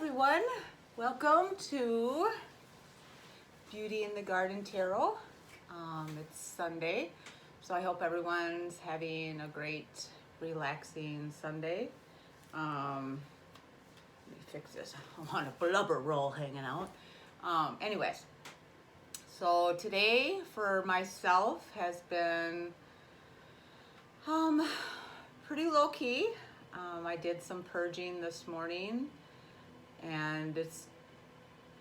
everyone. Welcome to Beauty in the Garden Tarot. It's Sunday, so I hope everyone's having a great, relaxing Sunday. Let me fix this. I want a blubber roll hanging out. Anyways, so today for myself has been pretty low key. I did some purging this morning, and it's,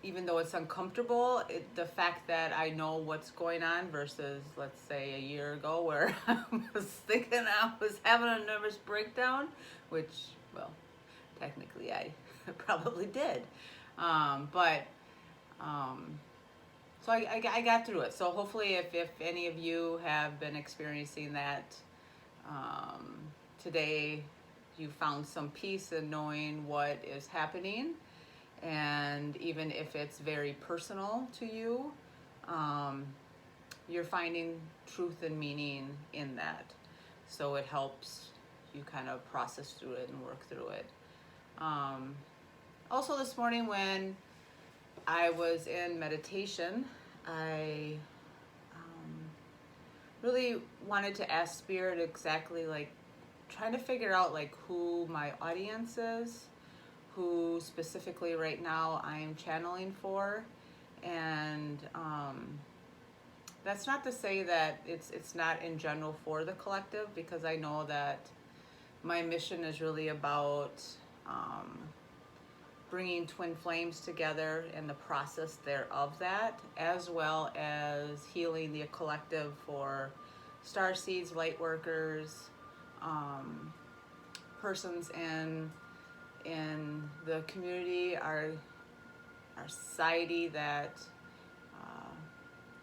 even though it's uncomfortable, the fact that I know what's going on versus, let's say, a year ago where I was thinking I was having a nervous breakdown, which, well, technically I probably did. So I got through it. So hopefully if any of you have been experiencing that today, you found some peace in knowing what is happening. And even if it's very personal to you, you're finding truth and meaning in that. So it helps you kind of process through it and work through it. Also this morning when I was in meditation, I really wanted to ask Spirit exactly, like, trying to figure out like who my audience is, who specifically right now I am channeling for. And that's not to say that it's not in general for the collective, because I know that my mission is really about bringing twin flames together and the process thereof that, as well as healing the collective for Starseeds, Lightworkers, persons in the community, our society that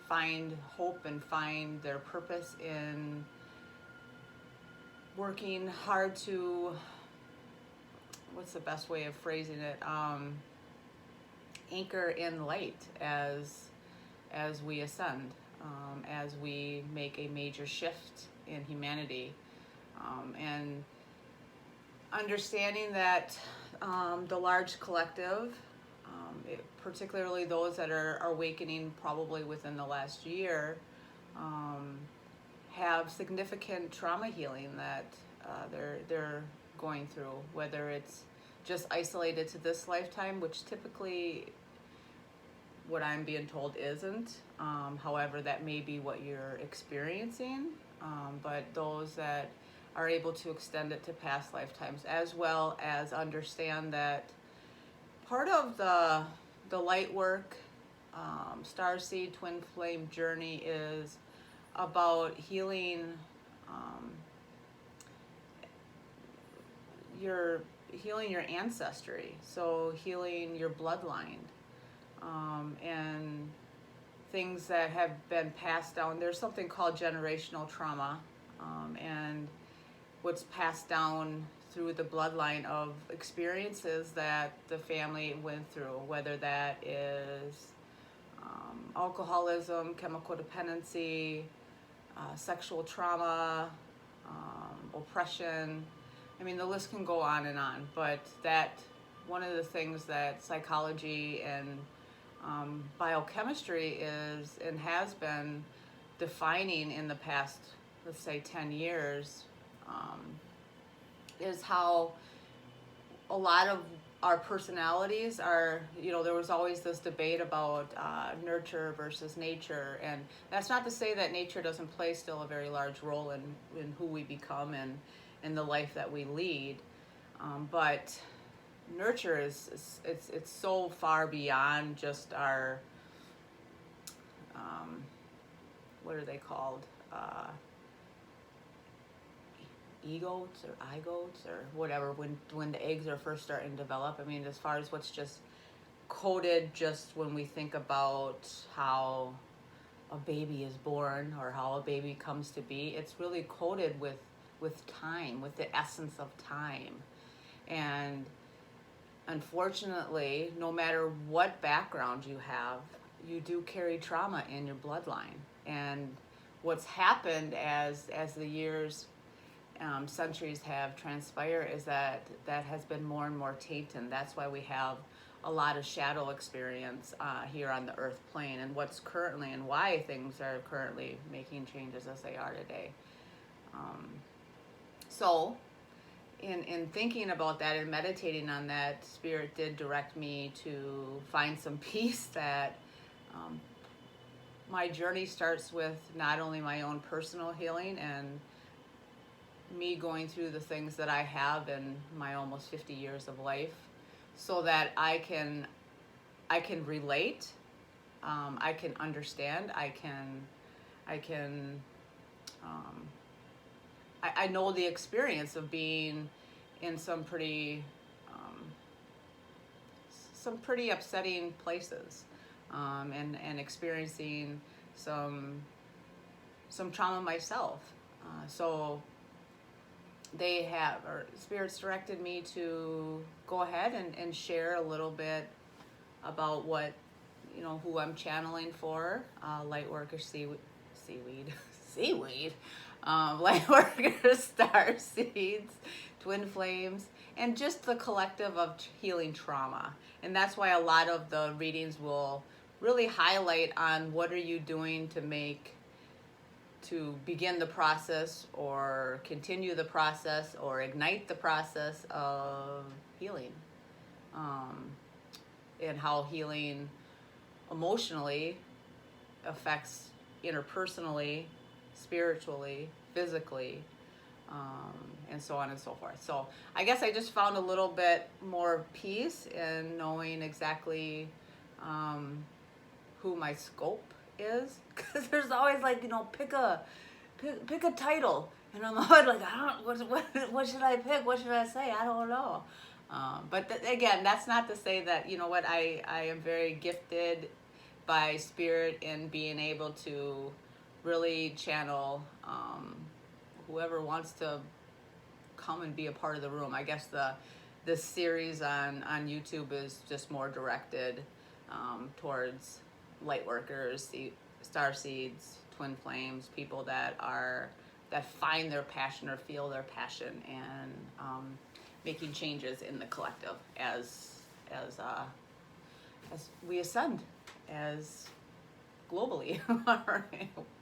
find hope and find their purpose in working hard to, what's the best way of phrasing it, anchor in light as we ascend, as we make a major shift in humanity, and understanding that the large collective, particularly those that are awakening probably within the last year, have significant trauma healing that they're going through, whether it's just isolated to this lifetime, which typically, what I'm being told, isn't. However, that may be what you're experiencing, but those that are able to extend it to past lifetimes, as well as understand that part of the light work, Starseed Twin Flame journey is about healing your ancestry, so healing your bloodline, and things that have been passed down. There's something called generational trauma, and what's passed down through the bloodline of experiences that the family went through, whether that is alcoholism, chemical dependency, sexual trauma, oppression. I mean, the list can go on and on, but that one of the things that psychology and biochemistry is and has been defining in the past, let's say 10 years, is how a lot of our personalities are, there was always this debate about nurture versus nature, and that's not to say that nature doesn't play still a very large role in who we become and in the life that we lead, but nurture is it's so far beyond just our what are they called, egotes or igotes or whatever, when the eggs are first starting to develop. I mean, as far as what's just coded, just when we think about how a baby is born or how a baby comes to be, it's really coded with time, with the essence of time. And unfortunately, no matter what background you have, you do carry trauma in your bloodline. And what's happened as the years, centuries have transpired, is that has been more and more tainted. That's why we have a lot of shadow experience here on the earth plane, and what's currently and why things are currently making changes as they are today. So in thinking about that and meditating on that, Spirit did direct me to find some peace that my journey starts with not only my own personal healing and me going through the things that I have in my almost 50 years of life, so that I can relate, I can understand, I know the experience of being in some pretty upsetting places, and experiencing some trauma myself. So Spirits directed me to go ahead and share a little bit about what, who I'm channeling for, Lightworkers, seaweed, Lightworkers, Starseeds, Twin Flames, and just the collective of healing trauma. And that's why a lot of the readings will really highlight on what are you doing to begin the process or continue the process or ignite the process of healing, and how healing emotionally affects interpersonally, spiritually, physically, and so on and so forth. So I guess I just found a little bit more peace in knowing exactly who my scope is, because there's always pick a title, and I'm always like, what should I pick? What should I say? I don't know. But again, that's not to say that, I am very gifted by Spirit in being able to really channel whoever wants to come and be a part of the room. I guess this series on YouTube is just more directed towards Lightworkers, Starseeds, Twin Flames, people that find their passion or feel their passion, and making changes in the collective as we ascend as globally.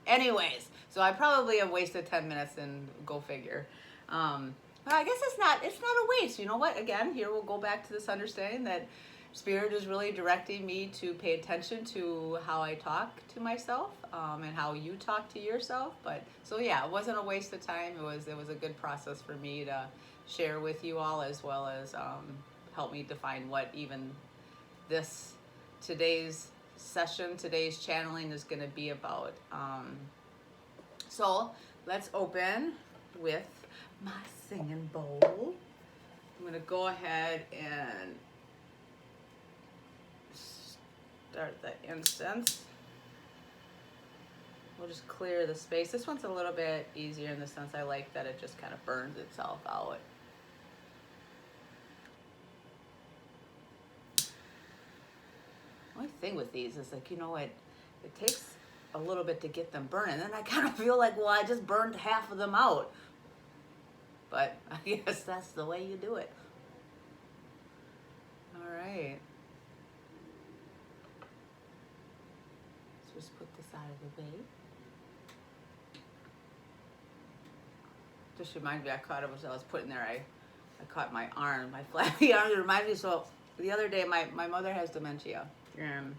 Anyways, so I probably have wasted 10 minutes, and go figure. But I guess it's not a waste. You know what? Again, here we'll go back to this understanding that Spirit is really directing me to pay attention to how I talk to myself, and how you talk to yourself. But so yeah, it wasn't a waste of time. It was a good process for me to share with you all, as well as help me define what even today's session, today's channeling is going to be about. So let's open with my singing bowl. I'm going to go ahead and start the incense. We'll just clear the space. This one's a little bit easier in the sense I like that it just kind of burns itself out. The only thing with these is it takes a little bit to get them burning. Then I kind of feel like, well, I just burned half of them out. But I guess that's the way you do it. All right. Let's just put this out of the way. Just reminds me, I caught it as I was putting there. I caught my arm, my flabby arm. It reminds me. So the other day, my mother has dementia, and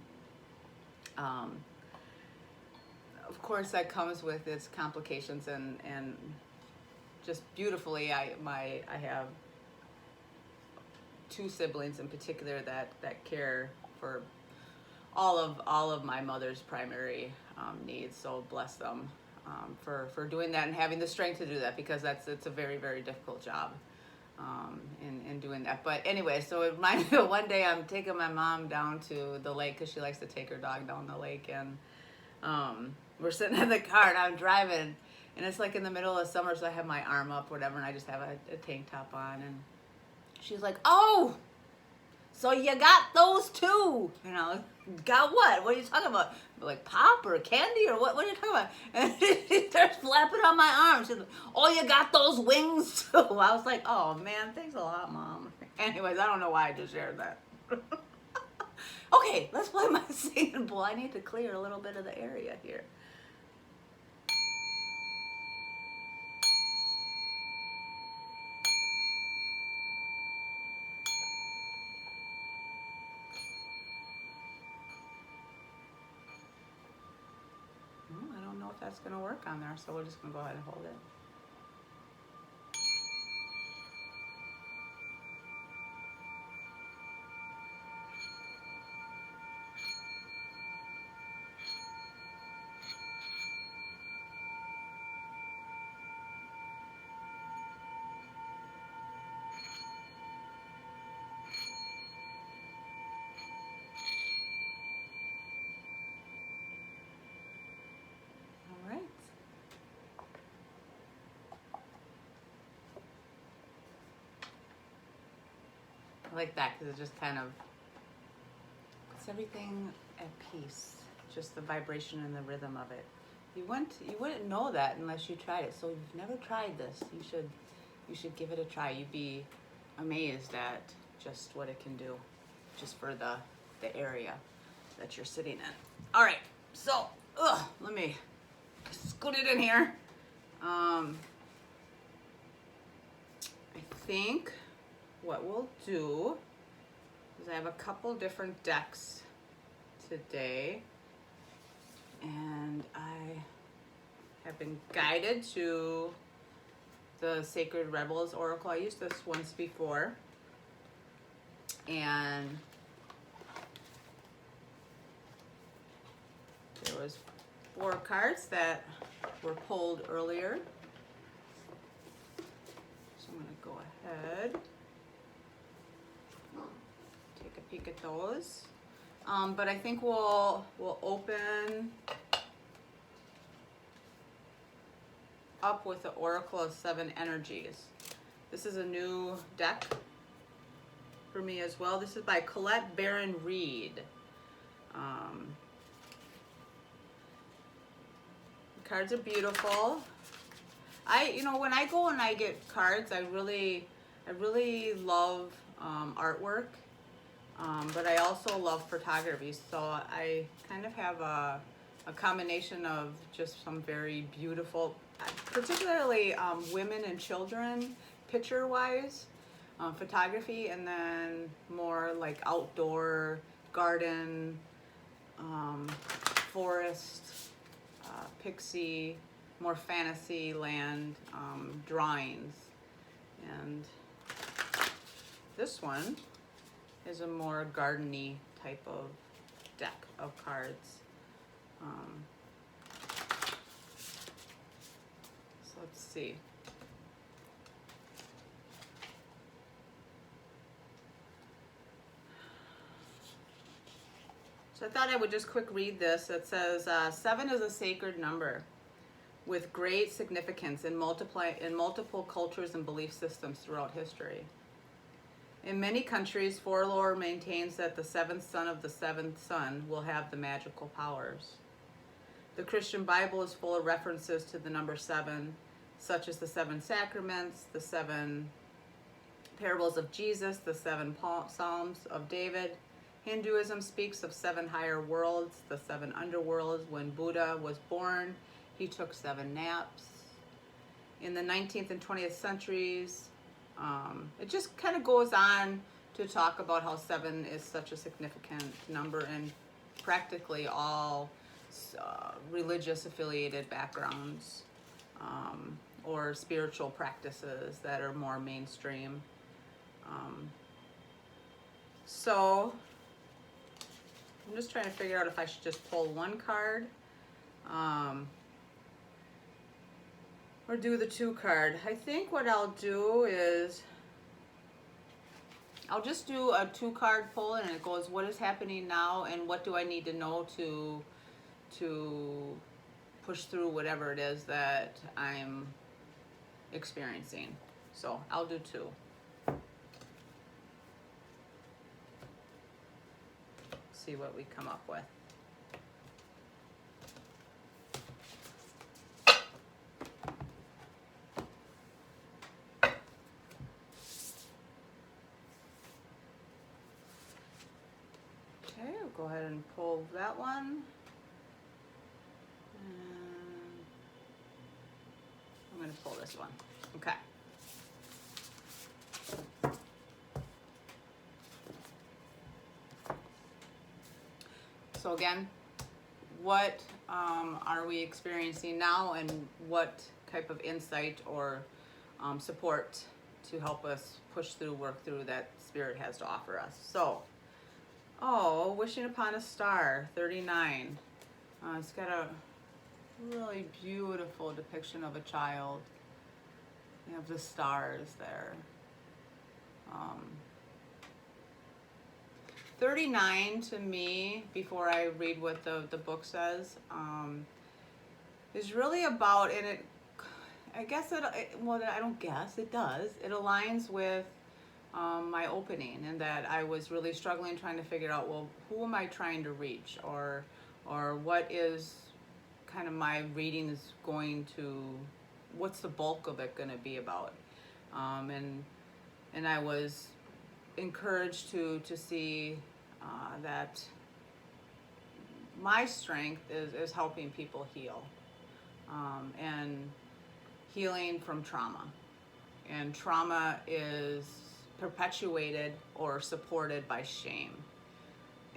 of course that comes with its complications, and just beautifully, I have two siblings in particular that care for all of my mother's primary needs. So bless them for doing that and having the strength to do that, because it's a very, very difficult job in doing that. But anyway, so it reminded me of one day I'm taking my mom down to the lake, because she likes to take her dog down the lake, and we're sitting in the car and I'm driving, and it's like in the middle of summer, so I have my arm up, whatever, and I just have a tank top on, and she's like, "Oh, so you got those too?" Got what? What are you talking about? Like pop or candy or what? What are you talking about? And she starts flapping on my arm. She's like, "Oh, you got those wings too?" I was like, "Oh man, thanks a lot, Mom." Anyways, I don't know why I just shared that. Okay, let's play my singing bowl. I need to clear a little bit of the area here. I don't know if that's going to work on there, so we're just going to go ahead and hold it. All right. I like that because it just kind of puts everything at peace. Just the vibration and the rhythm of it. You wouldn't know that unless you tried it. So if you've never tried this, you should give it a try. You'd be amazed at just what it can do, just for the area that you're sitting in. All right, so let me scoot it in here. I think what we'll do is I have a couple different decks today, and I have been guided to the Sacred Rebels Oracle. I used this once before, and there was 4 cards that were pulled earlier. So I'm going to go ahead, take a peek at those. But I think we'll open up with the Oracle of 7 Energies. This is a new deck for me as well. This is by Colette Baron Reed. The cards are beautiful. When I go and I get cards, I really love artwork, but I also love photography. So I kind of have a combination of just some very beautiful, particularly women and children, picture-wise, photography, and then more like outdoor, garden, forest, pixie, more fantasy land drawings. And this one is a more garden-y type of deck of cards. So let's see. So I thought I would just quick read this. It says, 7 is a sacred number with great significance in multiple cultures and belief systems throughout history. In many countries, folklore maintains that the 7th son of the 7th son will have the magical powers. The Christian Bible is full of references to the number 7, such as the 7 sacraments, the 7 parables of Jesus, the 7 psalms of David. Hinduism speaks of 7 higher worlds, the 7 underworlds. When Buddha was born, he took 7 naps. In the 19th and 20th centuries, it just kind of goes on to talk about how 7 is such a significant number in practically all religious affiliated backgrounds, or spiritual practices that are more mainstream. So I'm just trying to figure out if I should just pull one card, or do the 2 card. I think what I'll do is I'll just do a 2 card pull, and it goes, what is happening now and what do I need to know to push through whatever it is that I'm experiencing. So I'll do 2. See what we come up with. Okay, we'll go ahead and pull that one. And I'm going to pull this one. Okay. So again, what are we experiencing now, and what type of insight or support to help us push through, work through that Spirit has to offer us? So, oh, wishing upon a star, 39. It's got a really beautiful depiction of a child. You have the stars there. 39 to me, before I read what the book says, is really about, and I guess well, I don't guess, it does. It aligns with my opening, and that I was really struggling trying to figure out, well, who am I trying to reach, or what is kind of my reading is going to, what's the bulk of it going to be about? And I was encouraged to see that my strength is helping people heal, and healing from trauma. And trauma is perpetuated or supported by shame.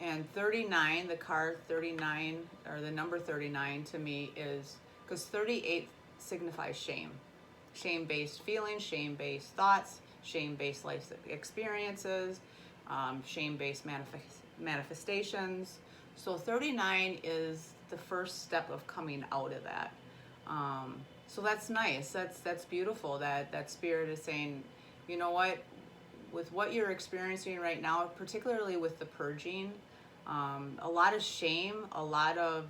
And 39, the card 39, or the number 39 to me is, because 38 signifies shame. Shame-based feelings, shame-based thoughts, shame-based life experiences, shame-based manifestations. So 39 is the first step of coming out of that. So that's nice. That's beautiful. That Spirit is saying, you know what, with what you're experiencing right now, particularly with the purging, a lot of shame, a lot of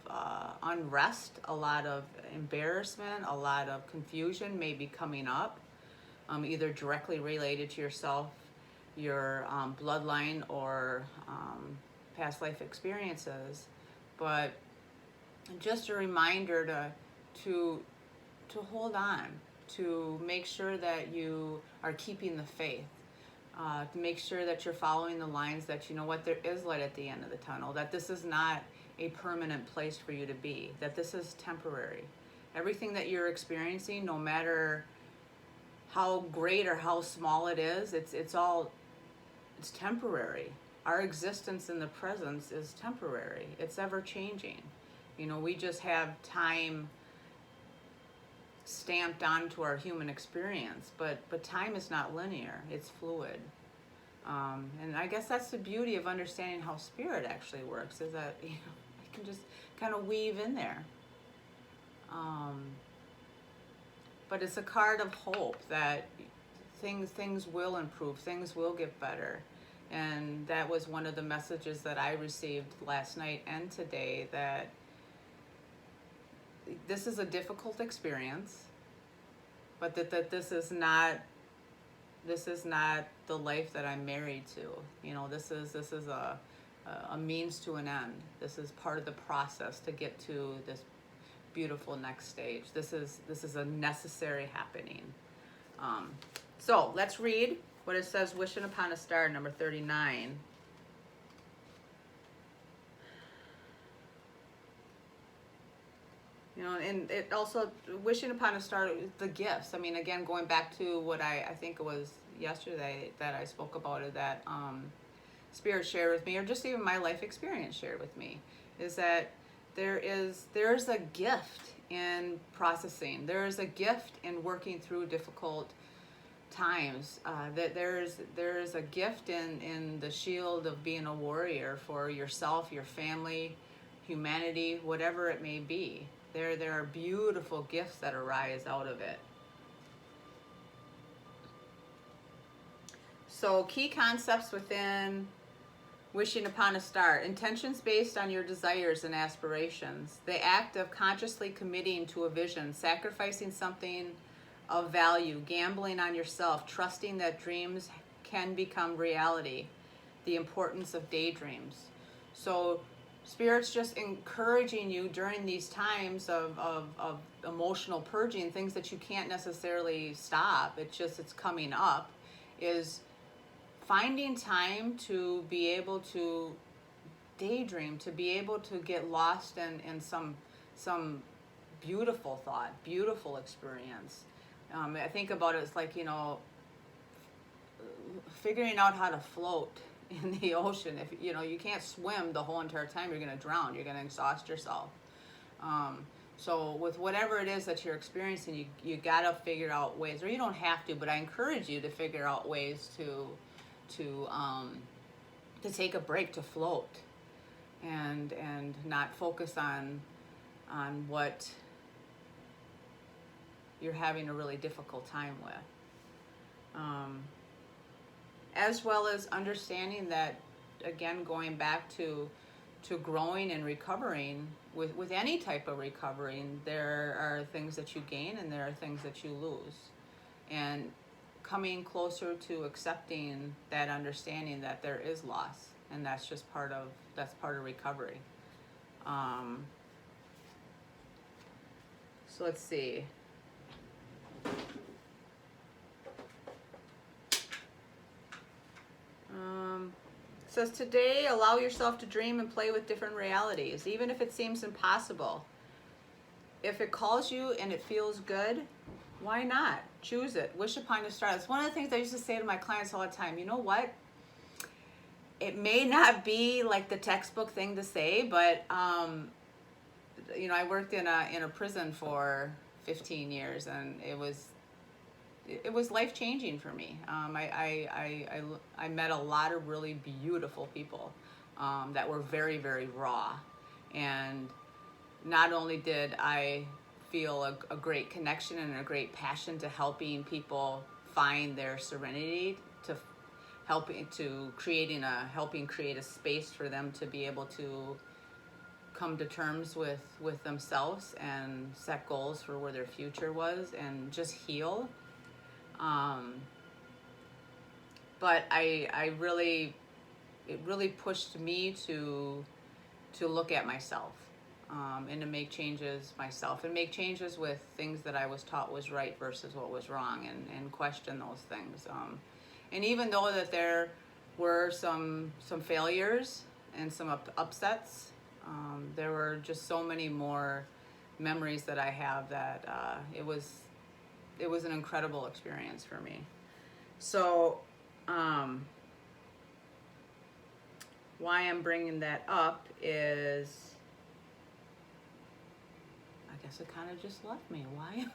unrest, a lot of embarrassment, a lot of confusion may be coming up, either directly related to yourself, your bloodline, or past life experiences. But just a reminder to hold on, to make sure that you are keeping the faith, to make sure that you're following the lines, that you know what, there is light at the end of the tunnel, that this is not a permanent place for you to be, that this is temporary. Everything that you're experiencing, no matter how great or how small it is, it's temporary. Our existence in the presence is temporary. It's ever changing. You know, we just have time stamped onto our human experience, but time is not linear, it's fluid. And I guess that's the beauty of understanding how Spirit actually works, is that, you know, I can just kind of weave in there. But it's a card of hope that things will improve, things will get better. And that was one of the messages that I received last night and today, that this is a difficult experience, but that this is not the life that I'm married to. You know, this is a means to an end. This is part of the process to get to this beautiful next stage. This is a necessary happening. So let's read what it says, Wishing Upon a Star, number 39. You know, and it also, wishing upon a star, the gifts. I mean, again, going back to what I think it was yesterday that I spoke about it, that Spirit shared with me, or just even my life experience shared with me, is that there's a gift in processing. There is a gift in working through difficult times. That there's a gift in the shield of being a warrior for yourself, your family, humanity, whatever it may be. There are beautiful gifts that arise out of it. So key concepts within Wishing Upon a Star: intentions based on your desires and aspirations, the act of consciously committing to a vision, sacrificing something of value, gambling on yourself, trusting that dreams can become reality, the importance of daydreams. So Spirit's just encouraging you during these times of emotional purging, things that you can't necessarily stop, it's coming up, is finding time to be able to daydream, to be able to get lost in some beautiful thought, beautiful experience. I think about it as like, figuring out how to float in the ocean. If you can't swim the whole entire time, you're going to drown. You're going to exhaust yourself. So with whatever it is that you're experiencing, you got to figure out ways, or you don't have to, but I encourage you to figure out ways to take a break, to float, and not focus on what you're having a really difficult time with. As well as understanding that, again, going back to growing and recovering, with any type of recovering, there are things that you gain and there are things that you lose. And coming closer to accepting that understanding that there is loss, and that's just part of recovery. So let's see. Says today, allow yourself to dream and play with different realities, even if it seems impossible. If it calls you and it feels good, why not? Choose it. Wish upon a star. That's one of the things I used to say to my clients all the time. You know what? It may not be like the textbook thing to say, but I worked in a prison for 15 years, and it was life-changing for me. I met a lot of really beautiful people that were very, very raw. And not only did I feel a great connection and a great passion to helping people find their serenity, to helping create a space for them to be able to come to terms with themselves and set goals for where their future was and just heal. But it really pushed me to look at myself, and to make changes myself, and make changes with things that I was taught was right versus what was wrong, and question those things. And even though that there were some failures and some upsets, there were just so many more memories that I have that it was an incredible experience for me. So why I'm bringing that up is, I guess it kind of just left me. Why?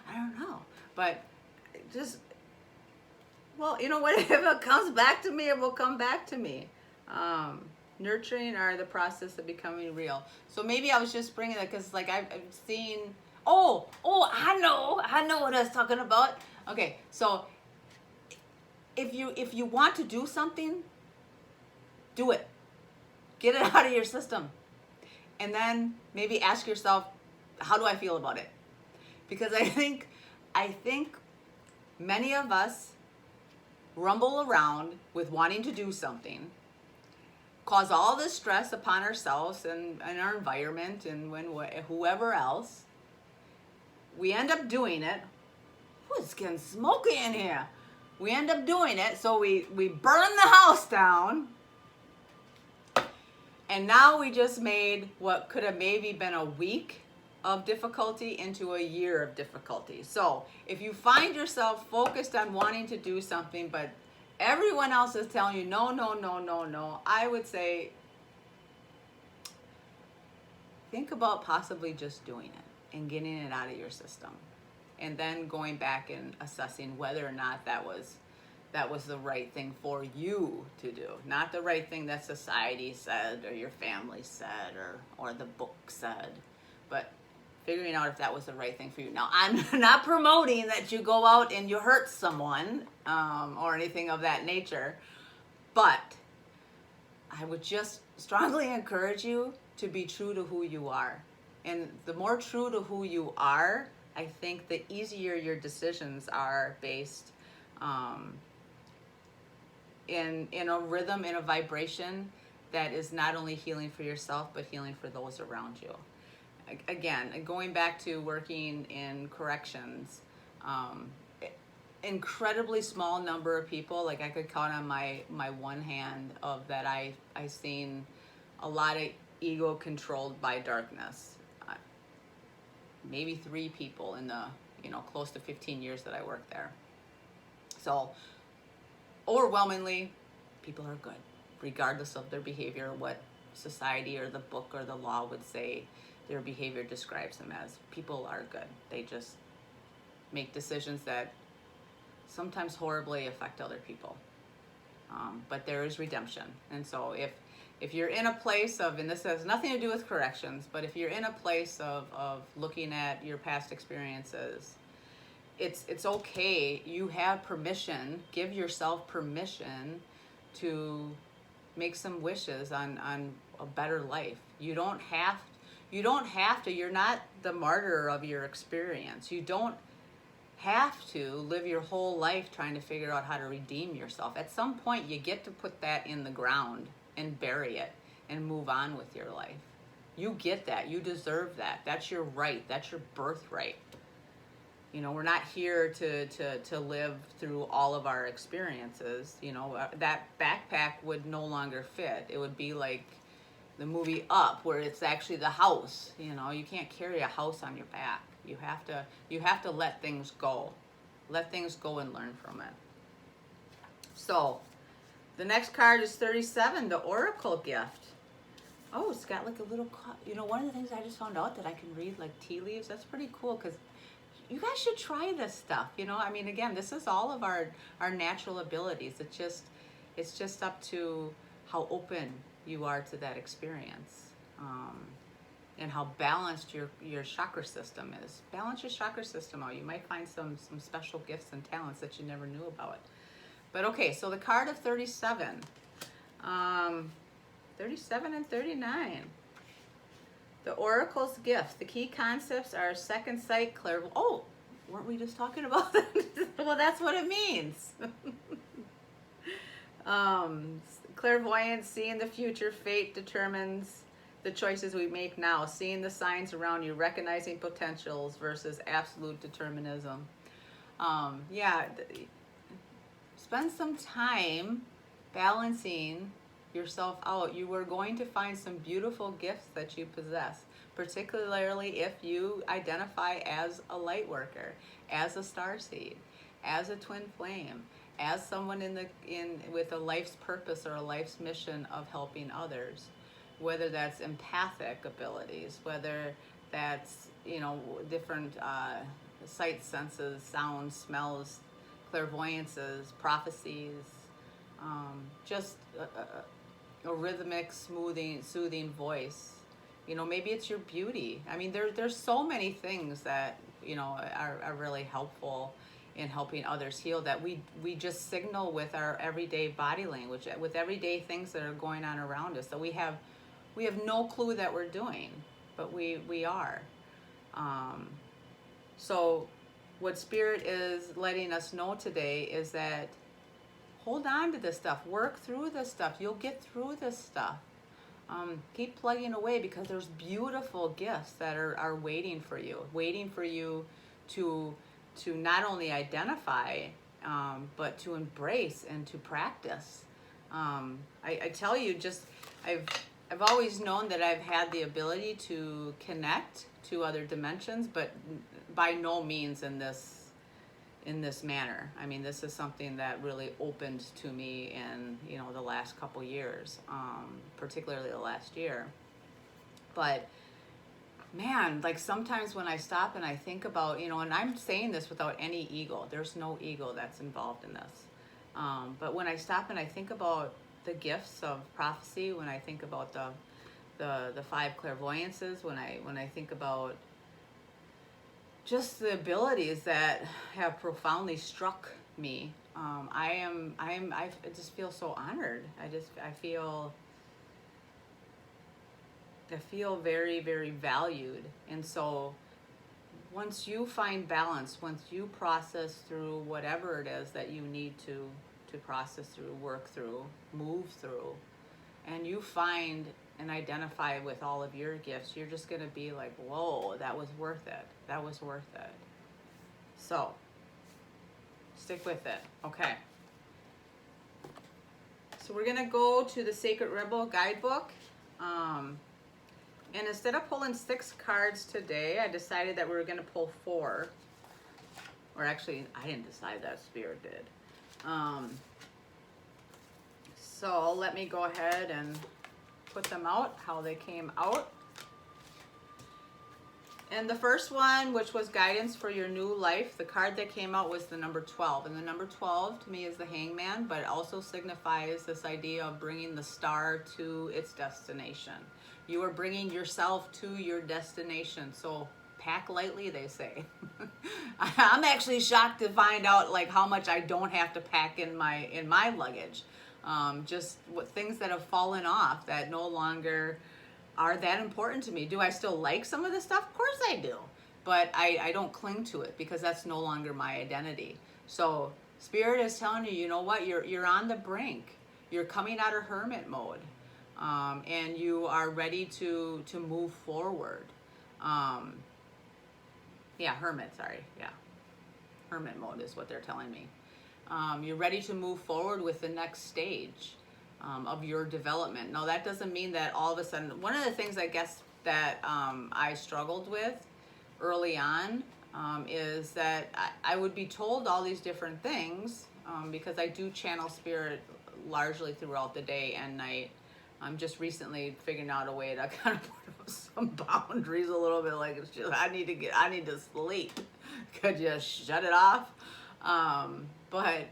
I don't know. But just, well, you know what? If it comes back to me, it will come back to me. Nurturing are the process of becoming real. So maybe I was just bringing that because, like, I've seen. Oh, I know what I was talking about. Okay, so if you want to do something, do it. Get it out of your system. And then maybe ask yourself, how do I feel about it? Because I think many of us rumble around with wanting to do something, cause all this stress upon ourselves and our environment and whoever else. We end up doing it. Ooh, it's getting smoky in here. We end up doing it, so we burn the house down. And now we just made what could have maybe been a week of difficulty into a year of difficulty. So if you find yourself focused on wanting to do something, but everyone else is telling you, no, I would say, think about possibly just doing it and getting it out of your system, and then going back and assessing whether or not that was the right thing for you to do, not the right thing that society said or your family said or the book said, but figuring out if that was the right thing for you. Now, I'm not promoting that you go out and you hurt someone or anything of that nature, but I would just strongly encourage you to be true to who you are. And the more true to who you are, I think the easier your decisions are based in a rhythm, in a vibration that is not only healing for yourself, but healing for those around you. Again, going back to working in corrections, incredibly small number of people, like I could count on my one hand of that I seen a lot of ego controlled by darkness. Maybe 3 people in the, close to 15 years that I worked there. So overwhelmingly, people are good, regardless of their behavior, what society or the book or the law would say their behavior describes them as. People are good. They just make decisions that sometimes horribly affect other people. But there is redemption. And so if you're in a place of, and this has nothing to do with corrections, but if you're in a place of looking at your past experiences, it's okay. You have permission. Give yourself permission to make some wishes on a better life. You don't have to. You're not the martyr of your experience. You don't have to live your whole life trying to figure out how to redeem yourself. At some point, you get to put that in the ground and bury it and move on with your life. You get that. You deserve that. That's your right. That's your birthright. We're not here to live through all of our experiences. That backpack would no longer fit. It would be like the movie Up, where it's actually the house. You can't carry a house on your back. You have to let things go. Let things go and learn from it. So, the next card is 37, the Oracle gift. Oh, it's got like a little, one of the things I just found out that I can read like tea leaves. That's pretty cool, because you guys should try this stuff. Again, this is all of our natural abilities. It's just up to how open you are to that experience. And how balanced your chakra system is. Balance your chakra system out. You might find some special gifts and talents that you never knew about. But okay, so the card of 37. 37 and 39. The Oracle's gift. The key concepts are second sight, clairvoyance. Oh, weren't we just talking about that? Well, that's what it means. Clairvoyance, seeing the future. Fate determines the choices we make now. Seeing the signs around you, recognizing potentials versus absolute determinism. Spend some time balancing yourself out. You are going to find some beautiful gifts that you possess, particularly if you identify as a light worker, as a starseed, as a twin flame, as someone with a life's purpose or a life's mission of helping others. Whether that's empathic abilities, whether that's different sights, senses, sounds, smells, clairvoyances, prophecies, just a rhythmic, soothing voice. Maybe it's your beauty. There's so many things that are really helpful in helping others heal, that we just signal with our everyday body language, with everyday things that are going on around us, that we have no clue that we're doing, but we are. So what Spirit is letting us know today is that hold on to this stuff, work through this stuff. You'll get through this stuff. Keep plugging away, because there's beautiful gifts that are waiting for you to not only identify, but to embrace and to practice. I tell you, I've always known that I've had the ability to connect to other dimensions, but by no means in this manner. This is something that really opened to me in the last couple years, particularly the last year. But man, like sometimes when I stop and I think about, and I'm saying this without any ego, there's no ego that's involved in this. But when I stop and I think about the gifts of prophecy, when I think about the 5 clairvoyances, when I think about just the abilities that have profoundly struck me, I just feel so honored. I feel very, very valued. And so once you find balance, once you process through whatever it is that you need to process through, work through, move through, and you find and identify with all of your gifts, you're just going to be like, whoa, that was worth it. That was worth it. So Stick with it. Okay. So we're going to go to the Sacred Rebel guidebook. And instead of pulling 6 cards today, I decided that we were going to pull 4. Or actually, I didn't decide that, Spirit did. So let me go ahead and put them out, how they came out. And the first one, which was guidance for your new life, the card that came out was the number 12. And the number 12 to me is the Hangman, but it also signifies this idea of bringing the star to its destination. You are bringing yourself to your destination. So pack lightly, they say. I'm actually shocked to find out like how much I don't have to pack in my luggage. Just what things that have fallen off that no longer are that important to me. Do I still like some of the stuff? Of course I do. But I don't cling to it because that's no longer my identity. So Spirit is telling you, you know what? You're on the brink. You're coming out of hermit mode. And you are ready to move forward. Yeah, hermit, sorry. Yeah. Hermit mode is what they're telling me. You're ready to move forward with the next stage of your development. Now, that doesn't mean that all of a sudden, one of the things I guess that I struggled with early on is that I would be told all these different things because I do channel Spirit largely throughout the day and night. I'm just recently figuring out a way to kind of put some boundaries a little bit. Like it's just I need to sleep. Could you shut it off? But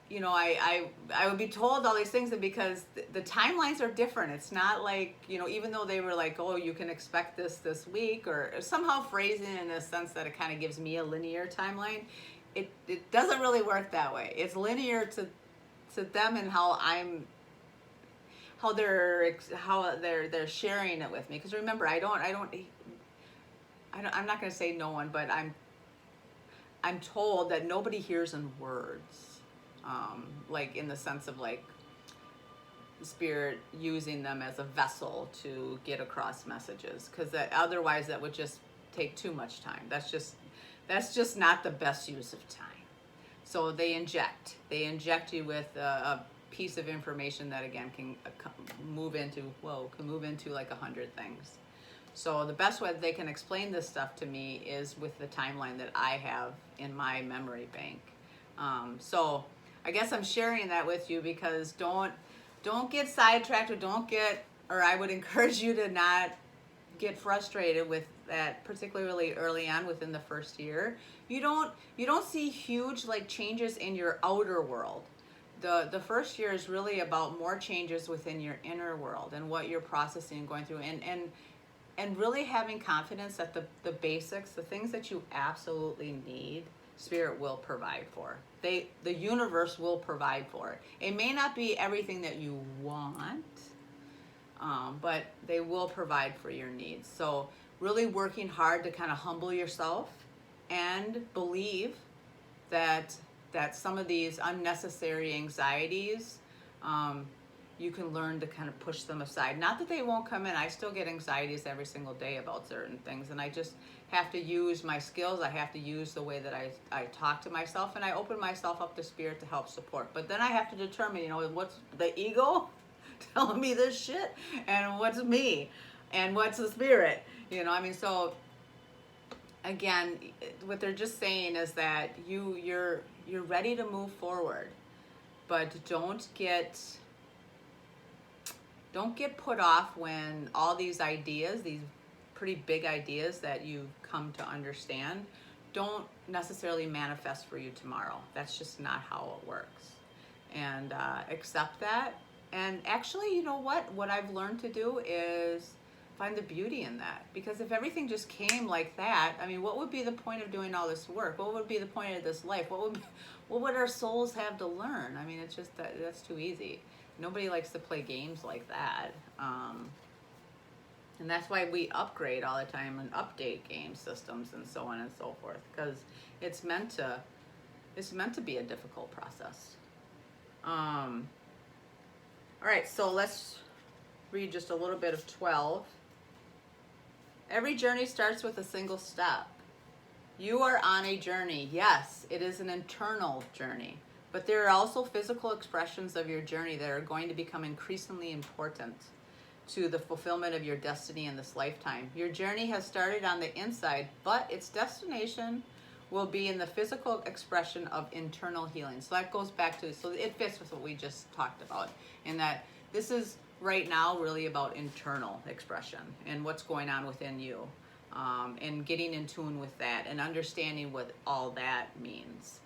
you know, I would be told all these things, and because the timelines are different. It's not like, you know, even though they were like, oh, you can expect this week, or somehow phrasing in a sense that it kind of gives me a linear timeline. It doesn't really work that way. It's linear to them and how they're sharing it with me. Because remember, I'm not going to say no one, but I'm told that nobody hears in words, like in the sense of like Spirit using them as a vessel to get across messages, because otherwise that would just take too much time. That's just not the best use of time. So they inject you with a piece of information that again can move into like 100 things. So the best way that they can explain this stuff to me is with the timeline that I have in my memory bank. So I guess I'm sharing that with you because don't get sidetracked, or I would encourage you to not get frustrated with that, particularly early on within the first year. You don't see huge like changes in your outer world. The first year is really about more changes within your inner world and what you're processing and going through, and really having confidence that the basics, the things that you absolutely need, Spirit will provide for. The universe will provide for it. It may not be everything that you want, but they will provide for your needs. So really working hard to kind of humble yourself and believe that some of these unnecessary anxieties, you can learn to kind of push them aside. Not that they won't come in. I still get anxieties every single day about certain things, and I just have to use my skills. I have to use the way that I talk to myself, and I open myself up to Spirit to help support. But then I have to determine, you know, what's the ego telling me this shit, and what's me, and what's the Spirit, you know. I mean, so again, what they're just saying is that you're ready to move forward, but don't get put off when all these ideas, these pretty big ideas that you've come to understand, don't necessarily manifest for you tomorrow. That's just not how it works. And accept that. And actually, you know what I've learned to do is find the beauty in that. Because if everything just came like that, I mean, what would be the point of doing all this work? What would be the point of this life? What would our souls have to learn? I mean, it's just that's too easy. Nobody likes to play games like that. And that's why we upgrade all the time and update game systems and so on and so forth, because it's meant to be a difficult process. All right, so let's read just a little bit of 12. Every journey starts with a single step. You are on a journey. Yes, it is an internal journey, but there are also physical expressions of your journey that are going to become increasingly important to the fulfillment of your destiny in this lifetime. Your journey has started on the inside, but its destination will be in the physical expression of internal healing. So that goes back to, so it fits with what we just talked about, in that this is right now really about internal expression and what's going on within you, and getting in tune with that and understanding what all that means.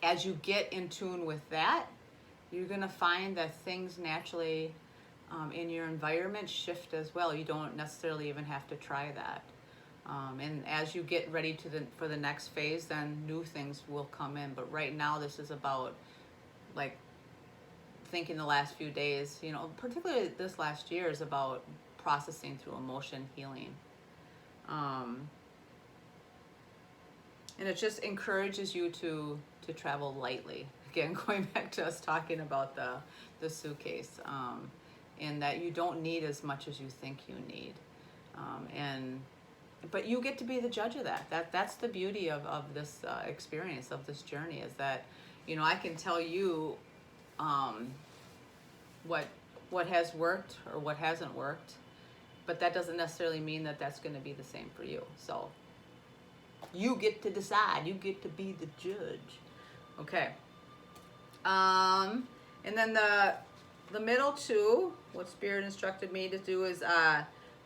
As you get in tune with that, you're going to find that things naturally in your environment shift as well. You don't necessarily even have to try that. And as you get ready for the next phase, then new things will come in. But right now, this is about, like, thinking the last few days, you know, particularly this last year, is about processing through emotion healing. And it just encourages you to travel lightly. Again, going back to us talking about the suitcase, and that you don't need as much as you think you need. But you get to be the judge of that. That's the beauty of this experience, of this journey, is that, you know, I can tell you what has worked or what hasn't worked, but that doesn't necessarily mean that that's going to be the same for you. So you get to decide. You get to be the judge. Okay. And then the middle two, what Spirit instructed me to do is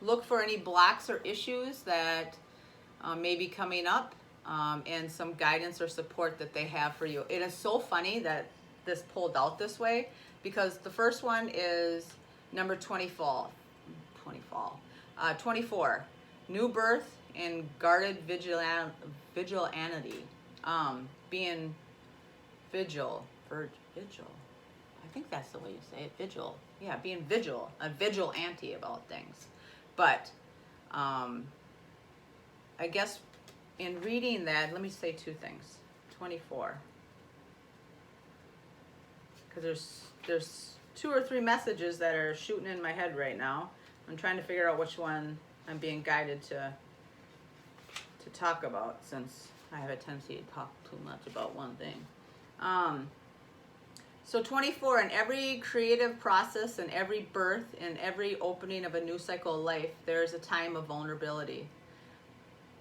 look for any blocks or issues that may be coming up, and some guidance or support that they have for you. It is so funny that this pulled out this way, because the first one is number 24, new birth and guarded vigilante, being vigil. I think that's the way you say it, vigil. Yeah, being a vigilante about things. But I guess in reading that, let me say two things. 24. Because there's 2 or 3 messages that are shooting in my head right now. I'm trying to figure out which one I'm being guided to talk about, since I have a tendency to talk too much about one thing. So 24, in every creative process and every birth and every opening of a new cycle of life, there is a time of vulnerability.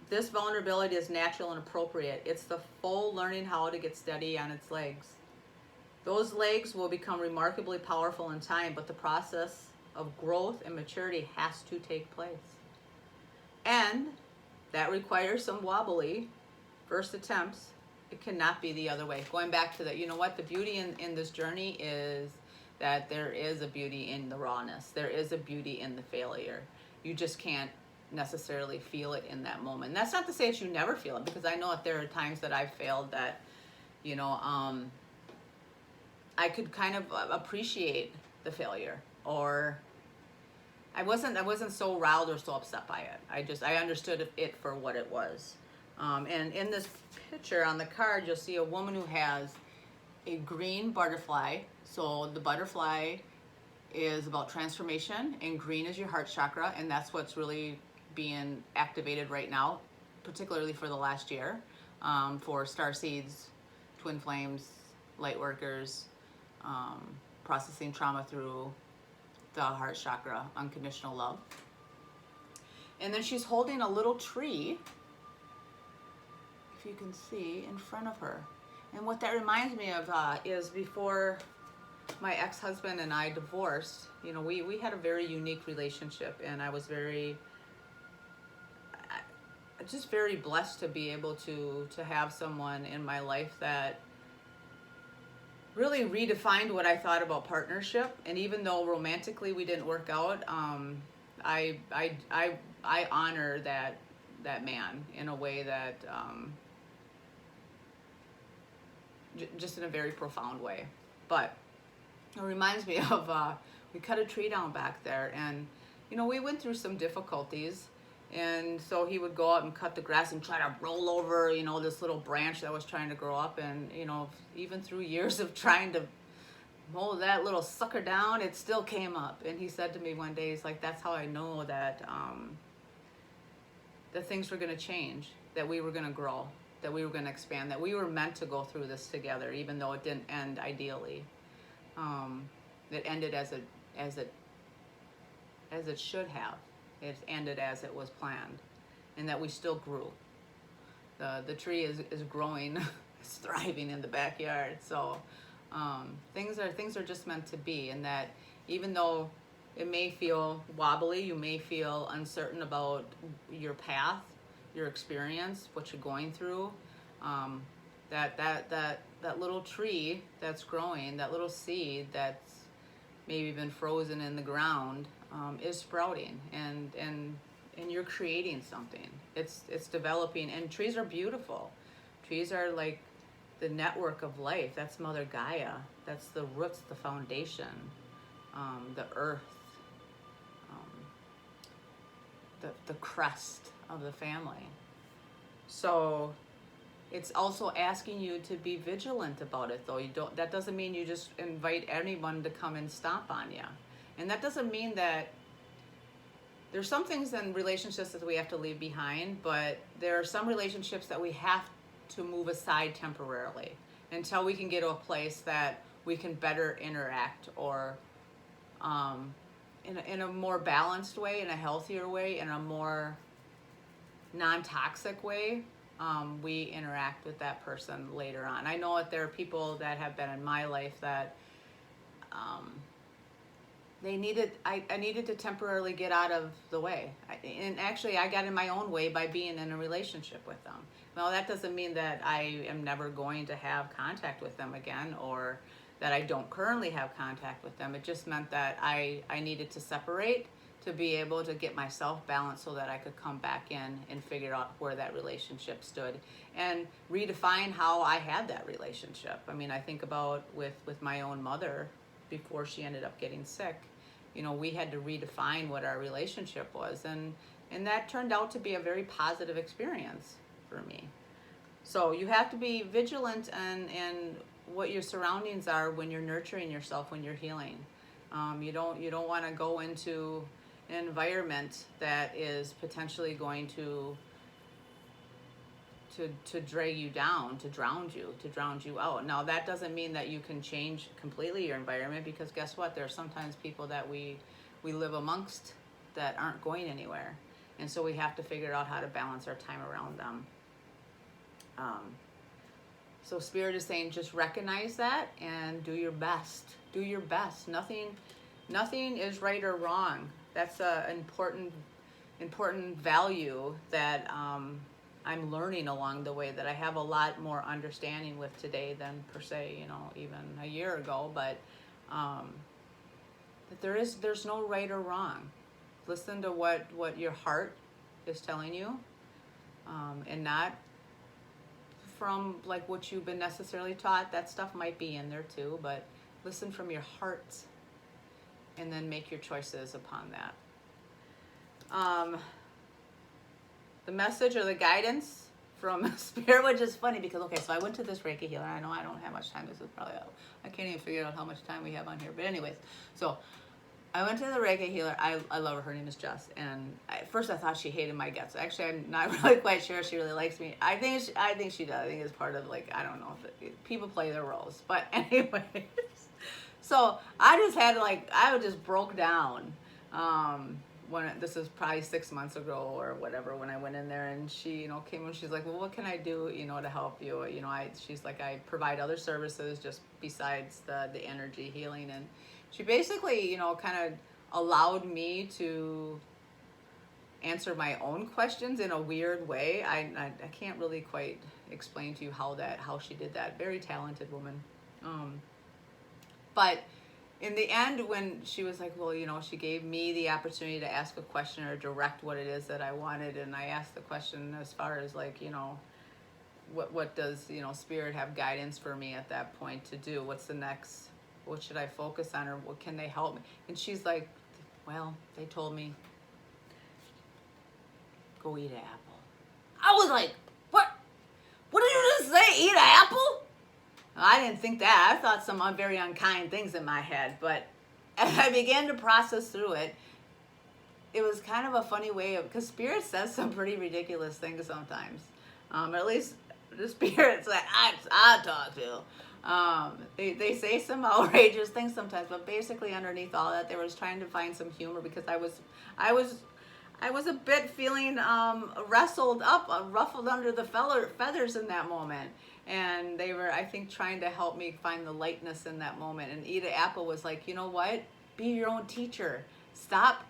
This vulnerability is natural and appropriate. It's the full learning how to get steady on its legs. Those legs will become remarkably powerful in time, but the process of growth and maturity has to take place. And that requires some wobbly first attempts. It cannot be the other way. Going back to that, you know what? The beauty in this journey is that there is a beauty in the rawness. There is a beauty in the failure. You just can't necessarily feel it in that moment. And that's not to say that you never feel it, because I know that there are times that I've failed that, you know, I could kind of appreciate the failure, or I wasn't so riled or so upset by it. I understood it for what it was. And in this picture on the card, you'll see a woman who has a green butterfly. So the butterfly is about transformation, and green is your heart chakra, and that's what's really being activated right now, particularly for the last year, for Starseeds, Twin Flames, Lightworkers, processing trauma through the heart chakra, unconditional love. And then she's holding a little tree, if you can see, in front of her. And what that reminds me of is before my ex-husband and I divorced, you know, we had a very unique relationship, and I was just very blessed to be able to have someone in my life that really redefined what I thought about partnership. And even though romantically we didn't work out, I honor that man in a way that just in a very profound way. But it reminds me of we cut a tree down back there, and you know, we went through some difficulties. And so he would go out and cut the grass and try to roll over, you know, this little branch that was trying to grow up. And, you know, even through years of trying to mow that little sucker down, it still came up. And he said to me one day, he's like, that's how I know that that things were going to change, that we were going to grow, that we were going to expand, that we were meant to go through this together, even though it didn't end ideally. It ended as it should have. It ended as it was planned, and that we still grew. The tree is growing, it's thriving in the backyard. So things are just meant to be, and that even though it may feel wobbly, you may feel uncertain about your path, your experience, what you're going through, that little tree that's growing, that little seed that's maybe been frozen in the ground, is sprouting, and you're creating something. It's developing, and trees are beautiful. Trees are like the network of life. That's Mother Gaia. That's the roots, the foundation, the earth, the crest of the family. So it's also asking you to be vigilant about it, though. That doesn't mean you just invite anyone to come and stomp on you. And that doesn't mean that there's some things in relationships that we have to leave behind, but there are some relationships that we have to move aside temporarily until we can get to a place that we can better interact, or in a more balanced way, in a healthier way, in a more non-toxic way. We interact with that person later on. I know that there are people that have been in my life that I needed to temporarily get out of the way. And actually, I got in my own way by being in a relationship with them. Now, that doesn't mean that I am never going to have contact with them again, or that I don't currently have contact with them. It just meant that I needed to separate to be able to get myself balanced so that I could come back in and figure out where that relationship stood and redefine how I had that relationship. I mean, I think about with my own mother before she ended up getting sick. You know, we had to redefine what our relationship was, and that turned out to be a very positive experience for me. So you have to be vigilant in what your surroundings are when you're nurturing yourself, when you're healing. You don't want to go into an environment that is potentially going to drag you down, to drown you out. Now, that doesn't mean that you can change completely your environment, because guess what? There are sometimes people that we live amongst that aren't going anywhere. And so we have to figure out how to balance our time around them. So Spirit is saying, just recognize that and do your best. Do your best. Nothing is right or wrong. That's an important value that I'm learning along the way, that I have a lot more understanding with today than per se, even a year ago. But that there's no right or wrong. Listen to what your heart is telling you, and not from like what you've been necessarily taught. That stuff might be in there too, but listen from your heart, and then make your choices upon that. The message or the guidance from Spirit, which is funny because, okay, so I went to this Reiki healer. I know I don't have much time. This is probably, I can't even figure out how much time we have on here. But anyways, so I went to the Reiki healer. I love her. Her name is Jess. And at first I thought she hated my guts. Actually, I'm not really quite sure she really likes me. I think she does. I think it's part of, like, I don't know, if people play their roles. But anyways, so I just had to, like, I just broke down. This was probably 6 months ago or whatever, when I went in there, and she, came and she's like, well, what can I do, to help you? She's like, I provide other services just besides the energy healing. And she basically, kind of allowed me to answer my own questions in a weird way. I can't really quite explain to you how she did that. Very talented woman. But in the end, when she was like, well, she gave me the opportunity to ask a question or direct what it is that I wanted. And I asked the question as far as, like, what does, Spirit have guidance for me at that point to do? What's the next, what should I focus on, or what can they help me? And she's like, well, they told me, go eat an apple. I was like, what did you just say? Eat an apple? I didn't think that. I thought some very unkind things in my head. But as I began to process through it, it was kind of a funny way of, because Spirit says some pretty ridiculous things sometimes. Or at least the spirits that I talk to. They say some outrageous things sometimes, but basically underneath all that, they were trying to find some humor, because I was a bit feeling wrestled up, ruffled under the feathers in that moment. And they were, I think, trying to help me find the lightness in that moment. And Ida Apple was like, you know what? Be your own teacher. Stop,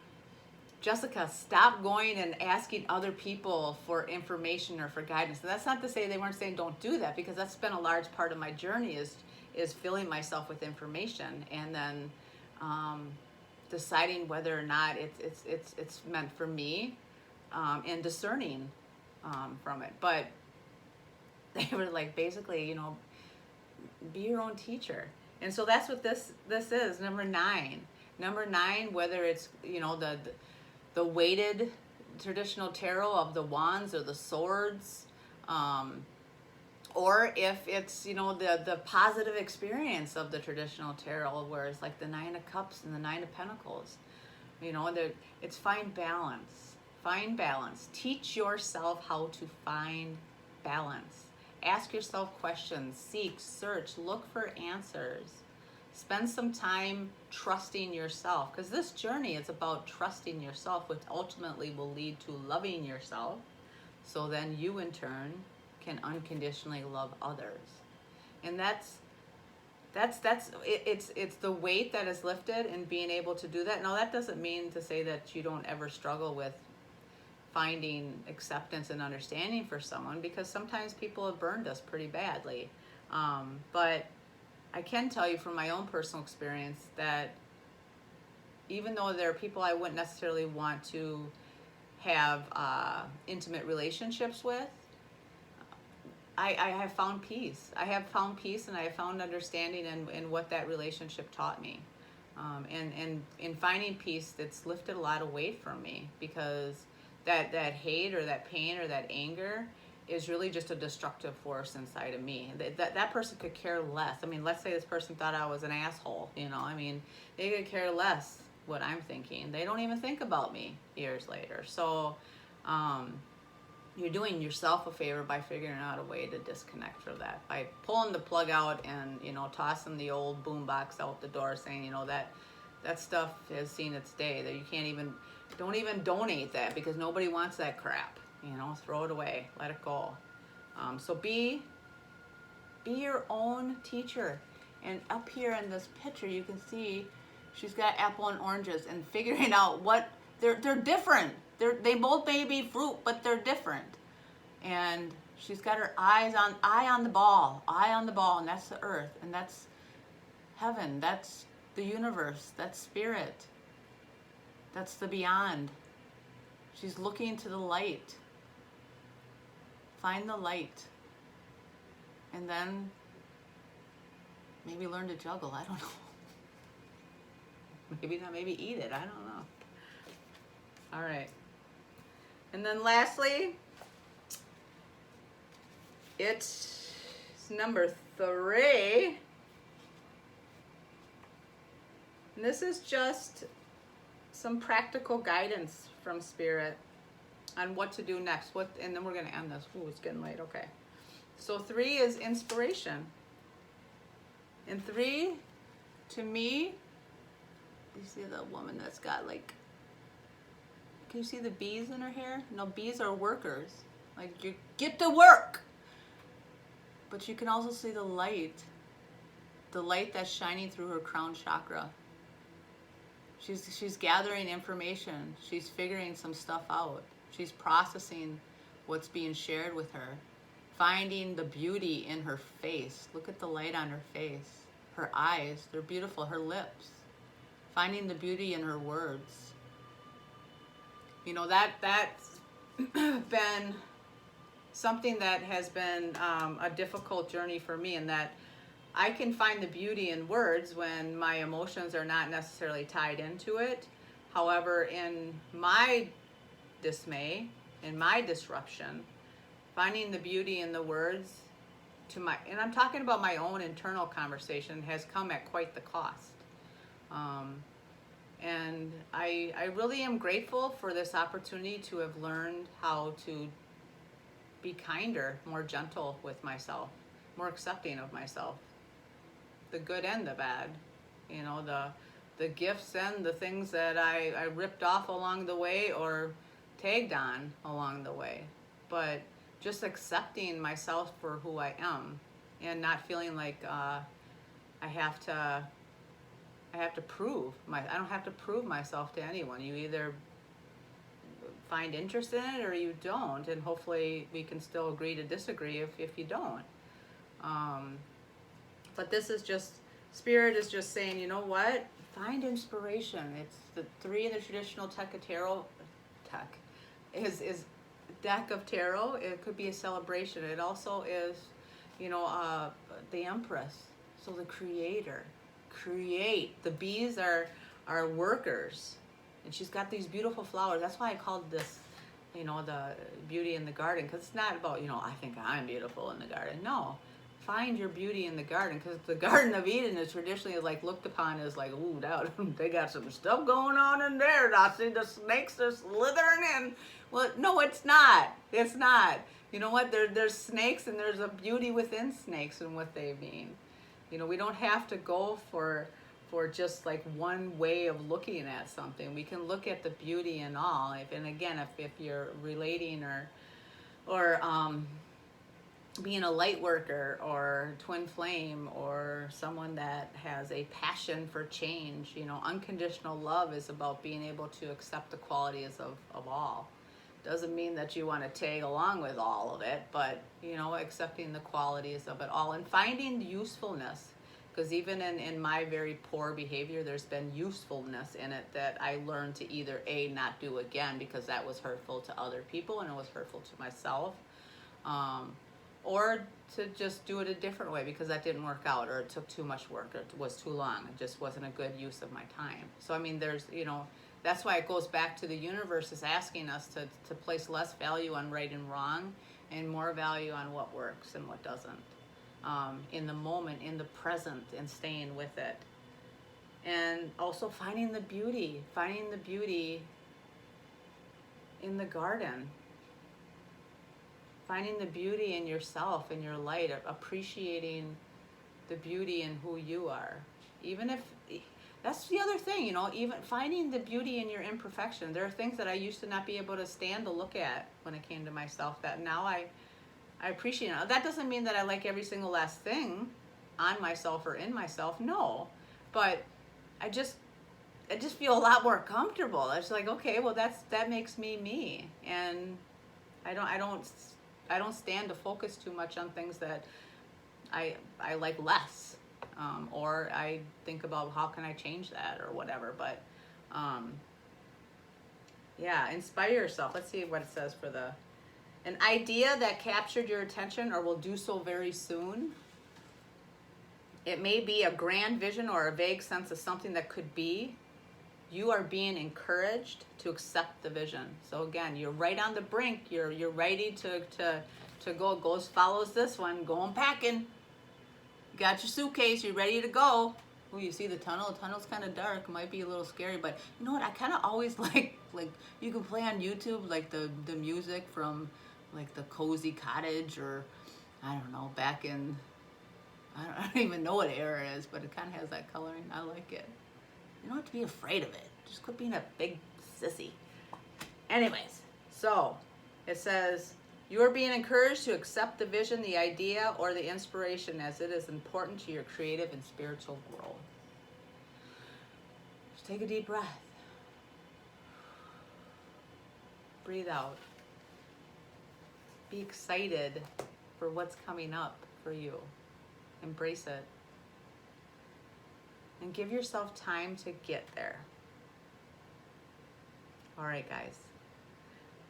Jessica, stop going and asking other people for information or for guidance. And that's not to say they weren't saying don't do that, because that's been a large part of my journey, is filling myself with information and then deciding whether or not it's meant for me, and discerning from it. But they were like, basically, you know, be your own teacher. And so that's what this is, number 9. Number 9, whether it's, you know, the weighted traditional tarot of the wands or the swords, or if it's, you know, the positive experience of the traditional tarot, where it's like the 9 of Cups and the 9 of Pentacles. You know, it's find balance. Find balance. Teach yourself how to find balance. Ask yourself questions. Seek, search, look for answers. Spend some time trusting yourself, because this journey is about trusting yourself, which ultimately will lead to loving yourself. So then you, in turn, can unconditionally love others. And it's the weight that is lifted in being able to do that. Now, that doesn't mean to say that you don't ever struggle with finding acceptance and understanding for someone, because sometimes people have burned us pretty badly. But I can tell you from my own personal experience that even though there are people I wouldn't necessarily want to have intimate relationships with, I have found peace. I have found peace, and I have found understanding in what that relationship taught me. And in finding peace, it's lifted a lot of weight from me, because that hate or that pain or that anger is really just a destructive force inside of me. That person could care less. I mean, let's say this person thought I was an asshole, you know, I mean, they could care less what I'm thinking. They don't even think about me years later. So you're doing yourself a favor by figuring out a way to disconnect from that, by pulling the plug out and, you know, tossing the old boombox out the door, saying, you know, that stuff has seen its day, that you can't even, don't even donate that, because nobody wants that crap. You know, throw it away, let it go. So be your own teacher. And up here in this picture, you can see she's got apple and oranges, and figuring out what they're different. They both may be fruit, but they're different. And she's got her eye on the ball, and that's the earth, and that's heaven, that's the universe, that's spirit, that's the beyond. She's looking to the light. Find the light. And then maybe learn to juggle. I don't know. Maybe not, maybe eat it. I don't know. All right. And then lastly, it's number 3. And this is just some practical guidance from Spirit on what to do next. And then we're going to end this. Ooh, it's getting late. Okay. So 3 is inspiration. And 3, to me, you see the woman that's got like, can you see the bees in her hair? No, bees are workers. Like, you get to work. But you can also see the light that's shining through her crown chakra. She's gathering information. She's figuring some stuff out. She's processing what's being shared with her. Finding the beauty in her face. Look at the light on her face. Her eyes, they're beautiful. Her lips. Finding the beauty in her words. You know, that's been something that has been a difficult journey for me, in that I can find the beauty in words when my emotions are not necessarily tied into it. However, in my dismay, in my disruption, finding the beauty in the words and I'm talking about my own internal conversation, has come at quite the cost. And I really am grateful for this opportunity to have learned how to be kinder, more gentle with myself, more accepting of myself, the good and the bad, you know, the gifts and the things that I ripped off along the way or tagged on along the way. But just accepting myself for who I am and not feeling like I have to prove I don't have to prove myself to anyone. You either find interest in it or you don't, and hopefully we can still agree to disagree if you don't. But this is just, Spirit is just saying, you know what? Find inspiration. It's the 3 in the traditional is deck of tarot. It could be a celebration. It also is, you know, the Empress. So the creator. Create. The bees are workers. And she's got these beautiful flowers. That's why I called this, you know, the beauty in the garden. Because it's not about, you know, I think I'm beautiful in the garden. No. Find your beauty in the garden, because the Garden of Eden is traditionally like looked upon as like, ooh, they got some stuff going on in there. I see the snakes are slithering in. Well, no, it's not. It's not. You know what? There's snakes, and there's a beauty within snakes and what they mean. You know, we don't have to go for just like one way of looking at something. We can look at the beauty in all. And again, if you're relating or being a light worker or twin flame or someone that has a passion for change, you know, unconditional love is about being able to accept the qualities of all. Doesn't mean that you want to tag along with all of it, but, you know, accepting the qualities of it all and finding usefulness. Because even in my very poor behavior, there's been usefulness in it that I learned to either A, not do again because that was hurtful to other people and it was hurtful to myself, or to just do it a different way because that didn't work out, or it took too much work, or it was too long. It just wasn't a good use of my time. So, I mean, there's, you know, that's why it goes back to the universe is asking us to place less value on right and wrong and more value on what works and what doesn't. In the moment, in the present, and staying with it. And also finding the beauty in the garden. Finding the beauty in yourself, in your light, appreciating the beauty in who you are. Even if, that's the other thing, you know, even finding the beauty in your imperfection. There are things that I used to not be able to stand to look at when it came to myself that now I appreciate it. That doesn't mean that I like every single last thing on myself or in myself, no. But I just feel a lot more comfortable. It's like, okay, well that makes me. And I don't stand to focus too much on things that I like less. Or I think about how can I change that or whatever. But yeah, inspire yourself. Let's see what it says for an idea that captured your attention or will do so very soon. It may be a grand vision or a vague sense of something that could be. You are being encouraged to accept the vision. So again, you're right on the brink. You're ready to go. Goes follows this one. Going packing. You got your suitcase. You're ready to go. Oh, you see the tunnel? The tunnel's kind of dark. It might be a little scary, but you know what? I kind of always like you can play on YouTube like the music from like the Cozy Cottage, or I don't know, back in, I don't even know what era it is, but it kind of has that coloring. I like it. You don't have to be afraid of it. Just quit being a big sissy. Anyways, so it says, you are being encouraged to accept the vision, the idea, or the inspiration as it is important to your creative and spiritual growth. Just take a deep breath. Breathe out. Be excited for what's coming up for you. Embrace it. And give yourself time to get there. All right, guys.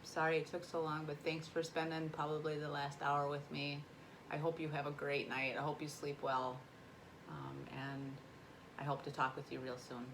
Sorry it took so long, but thanks for spending probably the last hour with me. I hope you have a great night. I hope you sleep well. And I hope to talk with you real soon.